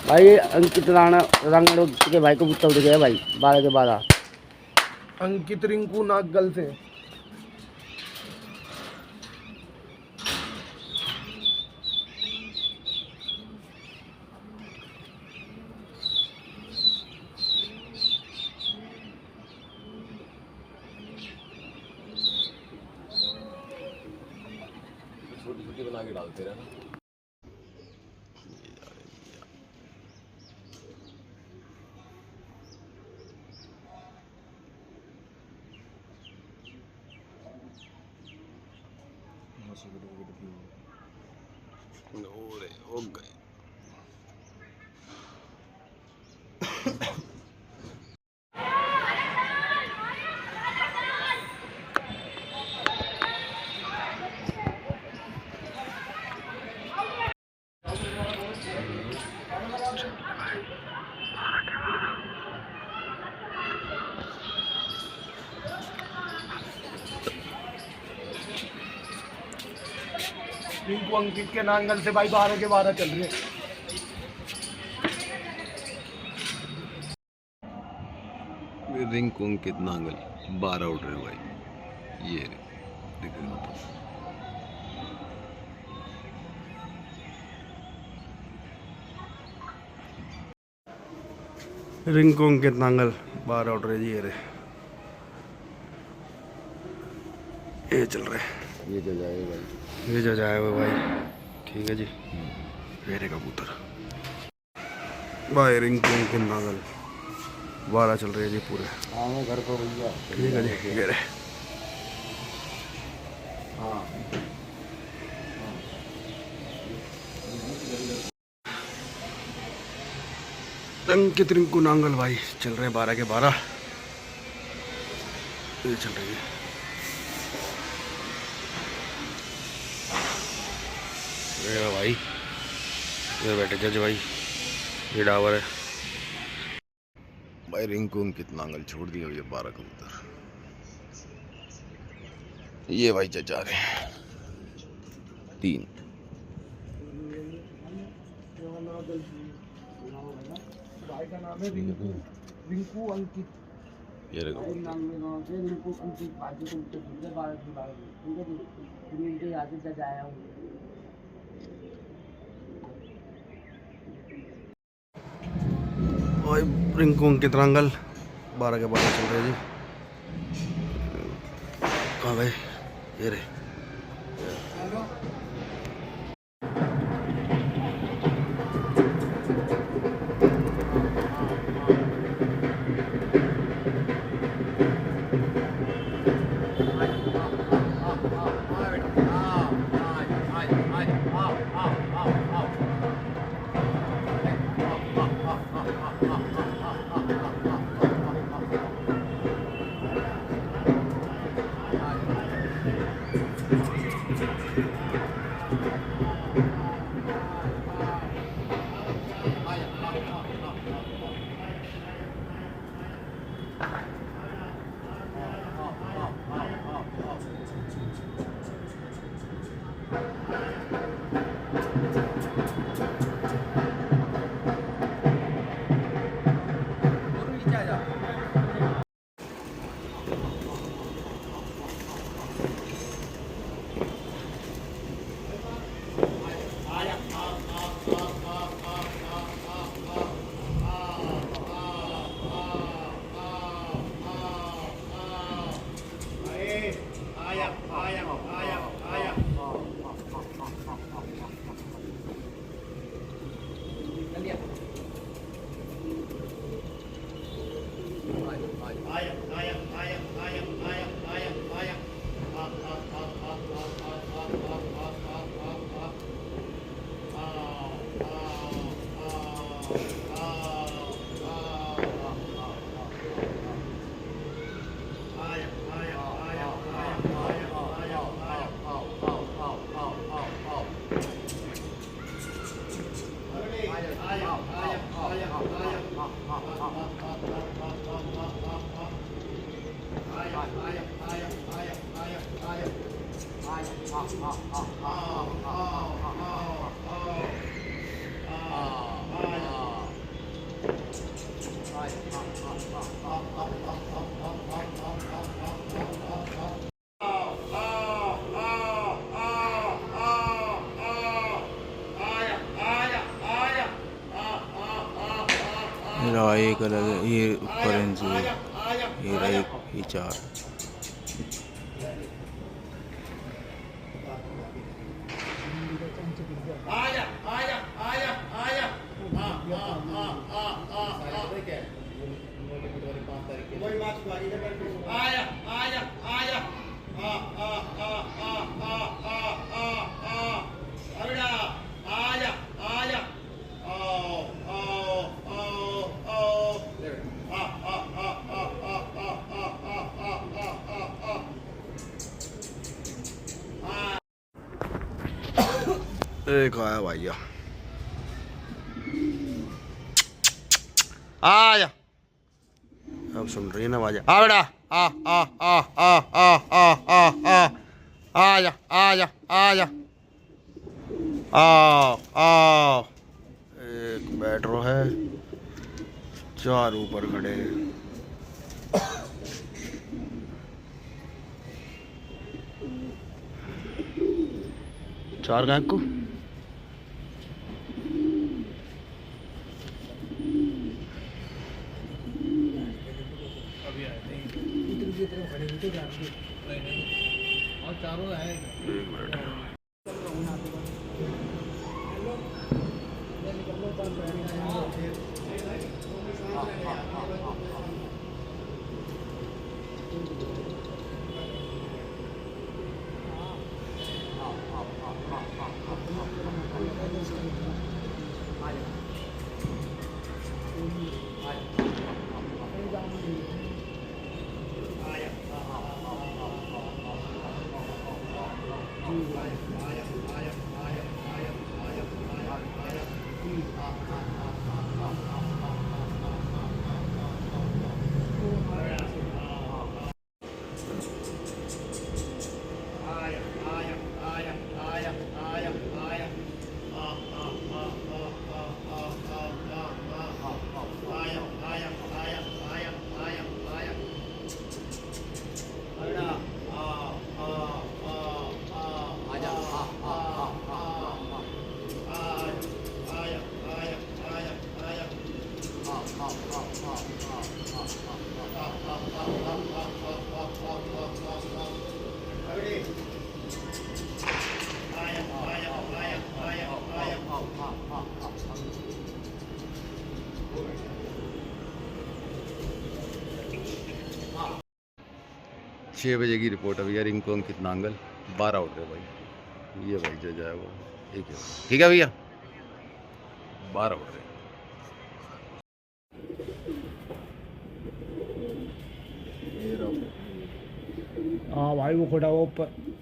भाई अंकित राणा रंगड़ के भाई को पुस्तक दिखे भाई 12 के 12। अंकित रिंकू नागल से। छोटी छोटी बना के डालते रहना। हो गए। रिंकू अंकित के नांगल से भाई 12 के 12 चल रहे हैं। रिंकू अंकित नांगल 12 उठ रहे भाई। ये दिख रहा था। रिंकू अंकित नांगल 12 उठ रहे जी। ये चल रहे, ये चल जाएगा भाई। ये जो जाएगा भाई। ठीक है जी। मेरे कबूतर भाई रिंकू अंकित नांगल 12 चल रहे जी पूरे। हाँ घर पर भैया। ठीक है जी। ये रहे। हाँ अंकित रिंकू नांगल भाई चल रहे 12 के 12। ये चल रही है भाई। ये बैठे जज भाई। ये डावर है भाई। रिंकू अंकित नांगल छोड़ दिया ये 12 कबूतर। ये भाई जा रहे हैं 3। भाई का नाम है रिंकू अंकित। ये रखो रिंकू अंकित बाजू को 12 के 12 उनके यहाँ से जज आया हूँ। भाई रिंकू अंकित नांगल 12 के 12 चल रहे जी। कहाँ भाई? ये रहे। एक अलग है, ये ऑरेंज है, ये रहा एक, ये 4। एक आया भैया, आ जा। अब सुन रही है ना आवाज? आ बेटा, आ आ आ आ आ आ आ आ आ जा, आ जा, आ जा, आ। एक बैटरो है, 4 ऊपर खड़े हैं। चार गायक को और चारों है। एक मिनट। छः बजे की रिपोर्ट अभी है। रिंकू अंकित नांगल 12 आउट है भाई। ये भाई जो जाए वो ठीक है भैया, 12 आउट है। हाँ भाई वो खड़ा हुआ ऊपर।